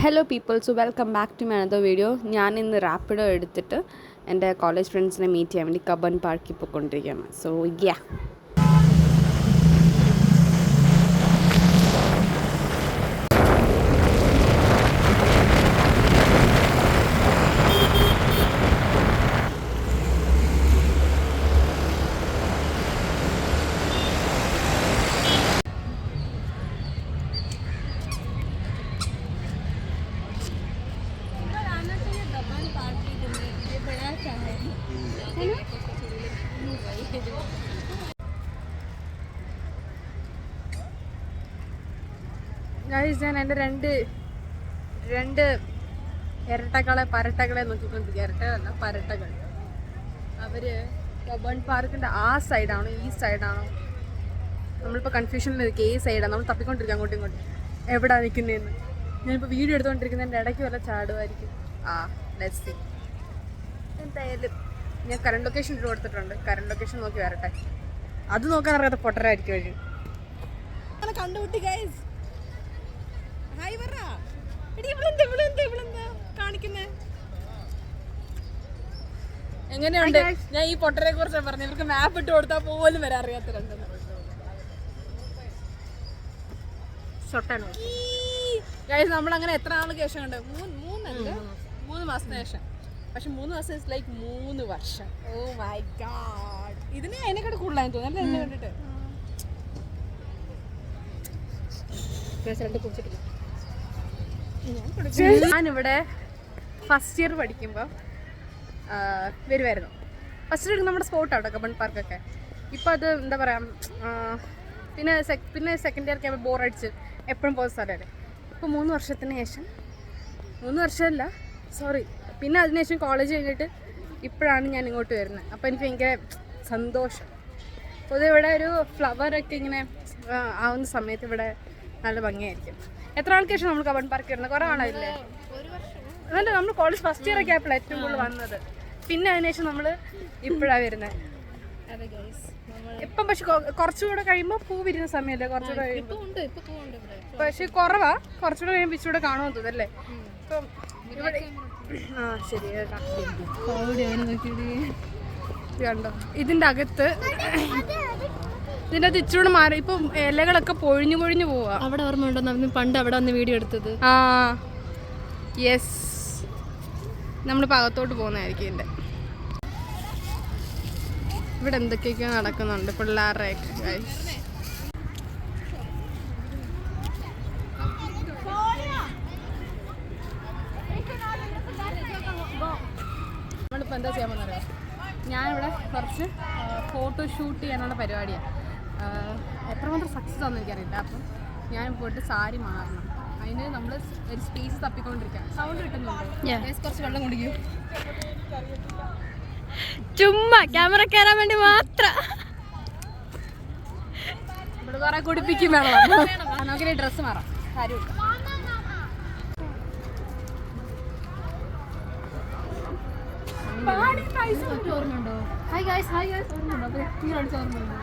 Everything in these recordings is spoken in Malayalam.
Hello people, so welcome back to my another video. ഞാൻ ഇന്ന് റാപ്പിഡോ എടുത്തിട്ട് എൻ്റെ കോളേജ് ഫ്രണ്ട്സിനെ മീറ്റ് ചെയ്യാൻ വേണ്ടി കബൻ പാർക്കിൽ പോയിക്കൊണ്ടിരിക്കുകയാണ്. സോ യാ, ഞാൻ എൻ്റെ രണ്ട് പരട്ടകളെ നോക്കിക്കൊണ്ടിരിക്കുക. ഇരട്ടകളല്ല, പരട്ടകൾ. അവർ കബൺ പാർക്കിൻ്റെ ആ സൈഡാണോ ഈ സൈഡാണോ നമ്മളിപ്പോൾ കൺഫ്യൂഷനിൽ നിൽക്കുക. ഈ സൈഡാണ് നമ്മൾ തപ്പിക്കൊണ്ടിരിക്കുക അങ്ങോട്ടും ഇങ്ങോട്ടും, എവിടെയാണ് നിൽക്കുന്നതെന്ന്. ഞാനിപ്പോൾ വീഡിയോ എടുത്തുകൊണ്ടിരിക്കുന്നതിൻ്റെ ഇടയ്ക്ക് വല്ല ചാടുമായിരിക്കും. Let's see. എന്തായാലും ഞാൻ കറണ്ട് ലൊക്കേഷൻ ഇട്ട് കൊടുത്തിട്ടുണ്ട്. കറണ്ട് ലൊക്കേഷൻ നോക്കി വരട്ടെ. അത് നോക്കാൻ അറിയാത്ത പൊട്ടരായിരിക്കും വഴി. അങ്ങനെ കണ്ടുപിട്ടി ഗൈസ്. ഹായ് പറ. കാണിക്കുന്നേ എങ്ങനെയുണ്ട്? ഞാൻ ഈ പൊട്ടരെ കുറിച്ച് പറഞ്ഞു. ഇവർക്ക് മാപ്പ് ഇട്ട് കൊടുത്താൽ പോലും വരാൻ അറിയാത്ത രണ്ടെണ്ണം. ഗൈസ്, നമ്മളങ്ങനെ എത്ര നാൾക്ക് ശേഷം കണ്ട്? 3 മാസത്തിന് ശേഷം. പക്ഷെ 3 മാസം ഇസ് ലൈക്ക് 3 വർഷം. Oh my god. ഇതിന് അതിനെക്കാട്ട് കൂടുതലായി തോന്നുന്നു എന്നെ കണ്ടിട്ട്. ഞാനിവിടെ ഫസ്റ്റ് ഇയർ പഠിക്കുമ്പോൾ വരുമായിരുന്നു. ഫസ്റ്റ് ഇയർ നമ്മുടെ സ്പോട്ടാട്ടോ കബൺ പാർക്കൊക്കെ. ഇപ്പം അത് എന്താ പറയുക, പിന്നെ സെക്കൻഡ് ഇയർക്ക് ആകുമ്പോൾ ബോറടിച്ച് എപ്പോഴും പോകുന്ന സ്ഥലമല്ലേ. ഇപ്പോൾ 3 വർഷത്തിന് ശേഷം, 3 വർഷമല്ല സോറി, പിന്നെ അതിനുശേഷം കോളേജ് കഴിഞ്ഞിട്ട് ഇപ്പോഴാണ് ഞാൻ ഇങ്ങോട്ട് വരുന്നത്. അപ്പോൾ എനിക്ക് ഭയങ്കര സന്തോഷം. പൊതുവെ ഇവിടെ ഒരു ഫ്ലവറൊക്കെ ഇങ്ങനെ ആവുന്ന സമയത്ത് ഇവിടെ നല്ല ഭംഗിയായിരിക്കും. എത്ര ആൾക്ക് ശേഷം നമ്മൾ കബൺ പാർക്ക് വരുന്നത്? കുറേ ആളായില്ലേ? അതല്ല, നമ്മൾ കോളേജ് ഫസ്റ്റ് ഇയർ ഒക്കെ ആയപ്പോൾ ഏറ്റവും കൂടുതൽ വന്നത്. പിന്നെ അതിനുശേഷം നമ്മൾ ഇപ്പോഴാണ് വരുന്നത്. ഇപ്പം പക്ഷെ കുറച്ചുകൂടെ കഴിയുമ്പോൾ പൂ വിരുന്ന സമയമല്ലേ? കുറച്ചുകൂടെ കഴിയുമ്പോൾ പക്ഷെ കുറവാ. കുറച്ചുകൂടെ കഴിയുമ്പോൾ ഇച്ചിലൂടെ കാണുമെന്ന് തോന്നുന്നല്ലേ? ഇപ്പം ഇവിടെ ശരി കണ്ടോ, ഇതിൻ്റെ അകത്ത് ഇച്ചിരൂടെ മാറി. ഇപ്പം ഇലകളൊക്കെ പൊഴിഞ്ഞു പോവാ. അവിടെ ഓർമ്മയുണ്ടോ നമ്മൾ പണ്ട് അവിടെ വന്ന് വീഡിയോ എടുത്തത്? യെസ്, നമ്മളിപ്പോൾ അകത്തോട്ട് പോകുന്നതായിരിക്കും. ഇവിടെ എന്തൊക്കെയൊക്കെയോ നടക്കുന്നുണ്ട് പിള്ളേരുടെ ഒക്കെ. നമ്മളിപ്പോൾ എന്താ ചെയ്യാൻ പോകുന്നറിയാം? ഞാനിവിടെ കുറച്ച് ഫോട്ടോ ഷൂട്ട് ചെയ്യാനുള്ള പരിപാടിയാണ്. എത്രമാത്രം സക്സസ് ആണെന്ന് എനിക്കറിയില്ല. അപ്പം ഞാൻ പോയിട്ട് സാരി മാറണം. അതിന് നമ്മൾ ഒരു സ്പേസ് തപ്പിക്കൊണ്ടിരിക്കുക. സൗണ്ട് കിട്ടുന്നുണ്ട്. കുറച്ച് വെള്ളം കുടിക്കും. ചുമ്മാ ക്യാമറ കയറാൻ വേണ്ടി മാത്രം. ഇവിടെ കുറെ കുടിപ്പിക്കും വേണം. നമുക്കിനി ഡ്രസ്സ് മാറാം. സാരി ഓർമ്മയുണ്ടോ? ഹായ് ഗൈസ്, ഹായ് ഗൈസ് ഓർമ്മയുണ്ടോ?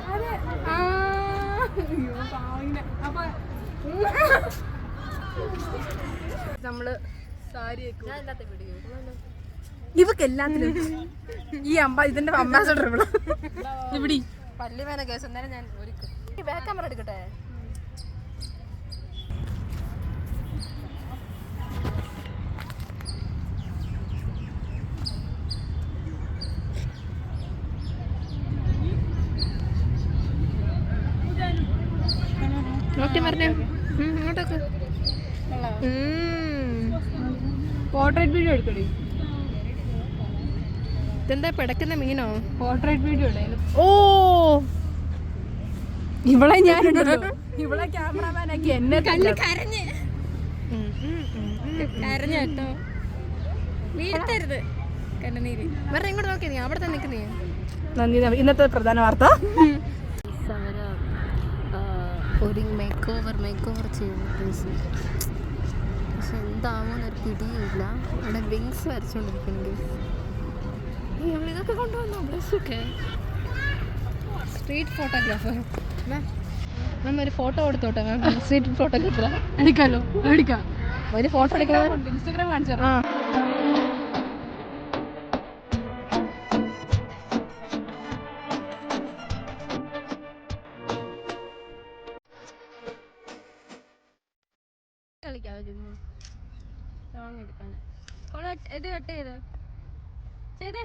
നമ്മള് സാരി ഇവക്ക് എല്ലാത്തിനും ഈ ഇതിന്റെ അംബാസഡർ ഇവിടെ ഇവിടെ പള്ളി വേന കേസ്. എന്നാലും ഞാൻ ഒരിക്കൽ ബാക്ക് ക്യാമറ എടുക്കട്ടെ. ഇങ്ങോട്ടൊക്കെ പോർട്രേറ്റ് വീഡിയോ എടുക്കണേ. ഇതെന്താ പിടക്കുന്ന മീനോ? പോർട്രേറ്റ് വീഡിയോ ഇടേ. ഓ, ഇവിടെ ഞാനുണ്ടല്ലോ, ഇവിടെ ക്യാമറമാനാക്കി എന്നെ കരഞ്ഞ് കേട്ടോ. വീഴ്ത്തരുത് കണ്ണുനീര്. വേറെ ഇങ്ങോട്ട് നോക്കിയ നീ അവിടെ തന്നെ നിൽക്കുന്നേ. നന്ദി. ഇന്നത്തെ പ്രധാന വാർത്ത, ഒരു മേക്ക് ഓവർ ചെയ്യുന്നു. പക്ഷെ എന്താവുമെന്നൊരു പിടിയില്ല. അവിടെ വിങ്സ് വരച്ചുകൊണ്ടിരിക്കുന്നു. നമ്മളിതൊക്കെ കൊണ്ടുവന്നോ? ബ്ലസ്സൊക്കെ സ്ട്രീറ്റ് ഫോട്ടോഗ്രാഫർ. മാം ഒരു ഫോട്ടോ എടുത്തോട്ടെ മാം? സ്ട്രീറ്റ് ഫോട്ടോഗ്രാഫർ എടുക്കാമല്ലോ? എടുക്കാം. ഒരു ഫോട്ടോ എടുക്കുന്നത് ഇൻസ്റ്റാഗ്രാം കാണിച്ചു. ആ ഇത് കട്ട് ചെയ്ത് ചെയ്തേ.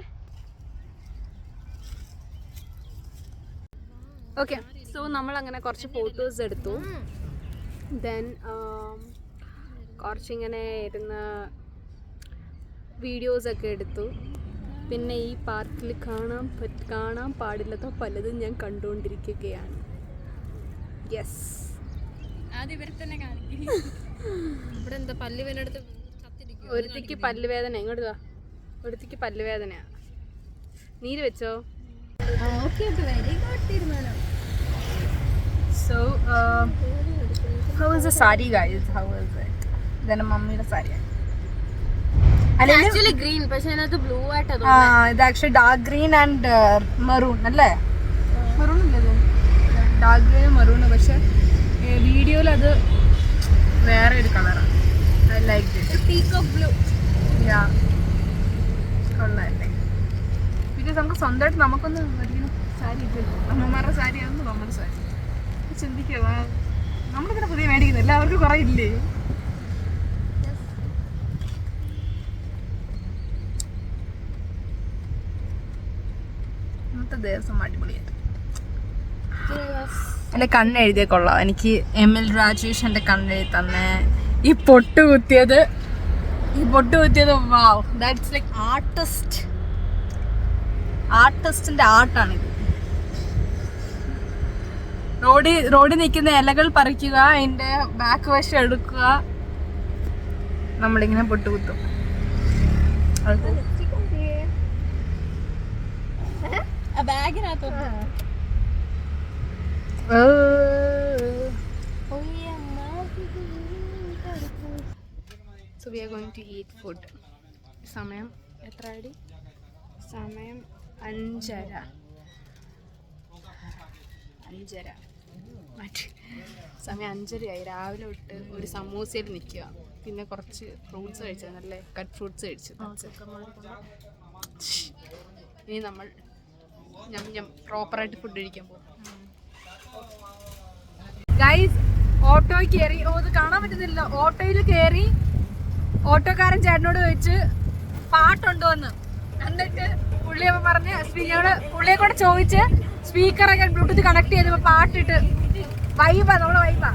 ഓക്കെ, സോ നമ്മൾ അങ്ങനെ കുറച്ച് ഫോട്ടോസ് എടുത്തു. ദെൻ കുറച്ചിങ്ങനെ ഇരുന്ന് വീഡിയോസൊക്കെ എടുത്തു. പിന്നെ ഈ പാർക്കിൽ കാണാൻ പാടില്ലാത്ത പലതും ഞാൻ കണ്ടുകൊണ്ടിരിക്കുകയാണ്. യെസ്, ആദ്യം ഇവരെ തന്നെ കാണിക്കും. ഇവിടെ എന്താ പല്ലുവേനടുത്ത് കത്തിരിക്കും. ഒരുത്തിക്ക് പല്ലുവേദന. ഇങ്ങോട്ട് വാ. ഒരുത്തിക്ക് പല്ലുവേദനയാ. നീര് വെച്ചോ? വെരി ഗുഡ് തീരുമാനം. So, how is the sari, guys? How is it? ഇതാണ് മമ്മിയുടെ സാരി. ആക്ച്വലി ഗ്രീൻ, പക്ഷെ അതിനകത്ത് ബ്ലൂ ആയിട്ടാ ആ, ഇത് actually dark green and maroon അല്ലേ? മെറൂൺ അല്ലേ ഇത്? Dark green maroon. പക്ഷെ വീഡിയോയിൽ അത് വേറെ ഒരു കളറാണ്. I like this. Peacock blue. Yeah, കൊള്ളാല്ലേ? ബിക്കോസ് നമുക്ക് സ്വന്തമായിട്ട് നമുക്കൊന്നും ഒരിക്കലും സാരി ഇല്ലല്ലോ. അമ്മമാരുടെ സാരിയാണെന്ന് നമ്മുടെ സാരി ചിന്തിക്കുക. നമ്മളിങ്ങനെ പുതിയ മേടിക്കുന്നില്ല, അവർക്ക് കുറേ ഇല്ലേ? ഇന്നത്തെ ദിവസം അടിപൊളിയായിട്ട്. എൻ്റെ കണ്ണെഴുതിയ കൊള്ളാം. എനിക്ക് ML രാജേഷ് എൻ്റെ കണ്ണെഴുതി തന്നെ. ഈ പൊട്ട് കുത്തിയത് വാവ്, ദാറ്റ്സ് ലൈക്ക് ആർട്ടിസ്റ്റിന്റെ ആർട്ടാണിത്. റോഡിൽ നിൽക്കുന്ന ഇലകൾ പറിക്കുക, അതിന്റെ ബാക്ക് വശം എടുക്കുക, നമ്മളിങ്ങനെ പൊട്ടുകുത്തും. ബാഗിനകത്ത് So we are going to eat food. സമയം എത്ര ആയി? സമയം 5:30. സമയം 5:30 രാവിലെ തൊട്ട് ഒരു സമൂസയിൽ നിൽക്കുക. പിന്നെ കുറച്ച് ഫ്രൂട്ട്സ് കഴിച്ചത്, നല്ല കട്ട് ഫ്രൂട്ട്സ് കഴിച്ചു. ഇനി നമ്മൾ പ്രോപ്പറായിട്ട് ഫുഡ് കഴിക്കാൻ പോകും. ഗൈസ്, ഓട്ടോയിൽ കയറി. ഇത് കാണാൻ പറ്റുന്നില്ല. ഓട്ടോയിൽ കയറി. ഓട്ടോക്കാരൻ ചേട്ടനോട് ചോദിച്ച് പാട്ടുണ്ടോ എന്ന്. എന്നിട്ട് പുള്ളിയമ്മ പറഞ്ഞ് പുള്ളിയെ കൂടെ ചോദിച്ച് സ്പീക്കറൊക്കെ ബ്ലൂടൂത്ത് കണക്ട് ചെയ്തപ്പോൾ പാട്ടിട്ട് വൈബാ, നമ്മളെ വൈബാ.